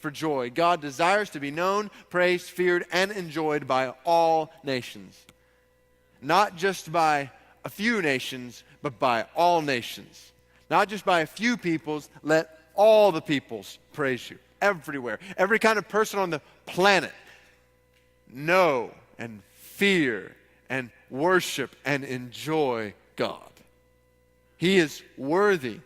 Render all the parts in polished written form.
for joy. God desires to be known, praised, feared, and enjoyed by all nations. Not just by a few nations, but by all nations. Not just by a few peoples, let all the peoples praise you. Everywhere. Every kind of person on the planet know and fear and worship and enjoy God. He is worthy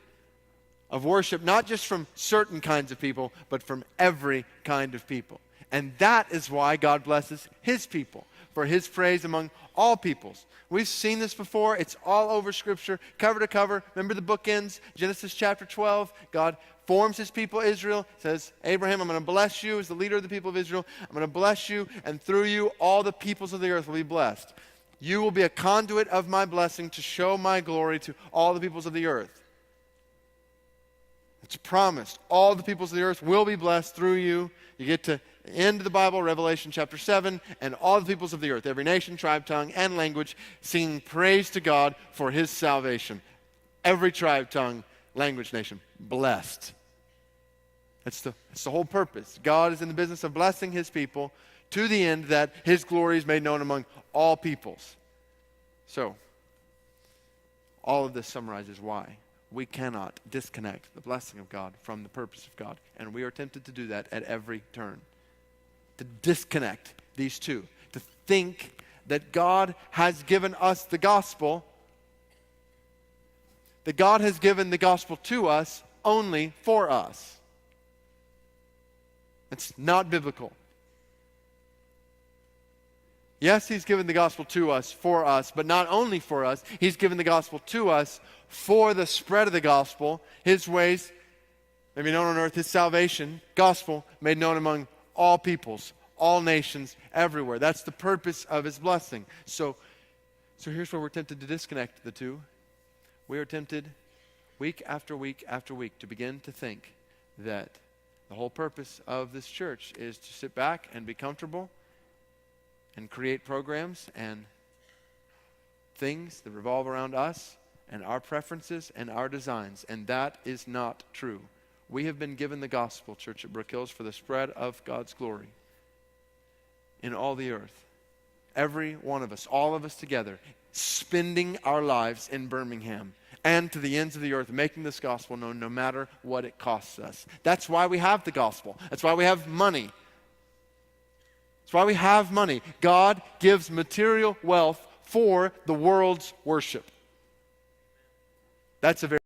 of worship, not just from certain kinds of people, but from every kind of people. And that is why God blesses His people, for His praise among all peoples. We've seen this before. It's all over Scripture, cover to cover. Remember the bookends, Genesis chapter 12. God forms His people Israel, says, Abraham, I'm going to bless you as the leader of the people of Israel. I'm going to bless you, and through you all the peoples of the earth will be blessed. You will be a conduit of my blessing to show my glory to all the peoples of the earth. It's promised. All the peoples of the earth will be blessed through you. You get to the end of the Bible, Revelation chapter 7, and all the peoples of the earth, every nation, tribe, tongue, and language, singing praise to God for His salvation. Every tribe, tongue, language, nation, blessed. It's the whole purpose. God is in the business of blessing His people to the end that His glory is made known among all peoples. So, all of this summarizes why we cannot disconnect the blessing of God from the purpose of God. And we are tempted to do that at every turn. To disconnect these two. To think that God has given us the gospel, that God has given the gospel to us only for us. It's not biblical. Yes, He's given the gospel to us, for us, but not only for us. He's given the gospel to us for the spread of the gospel, His ways may be known on earth, His salvation, gospel made known among all peoples, all nations, everywhere. That's the purpose of His blessing. So here's where we're tempted to disconnect the two. We are tempted week after week after week to begin to think that the whole purpose of this church is to sit back and be comfortable and create programs and things that revolve around us and our preferences and our designs. And that is not true. We have been given the gospel, Church at Brook Hills, for the spread of God's glory in all the earth. Every one of us, all of us together, spending our lives in Birmingham and to the ends of the earth, making this gospel known no matter what it costs us. That's why we have the gospel. That's why we have money. That's why we have money. God gives material wealth for the world's worship. That's a very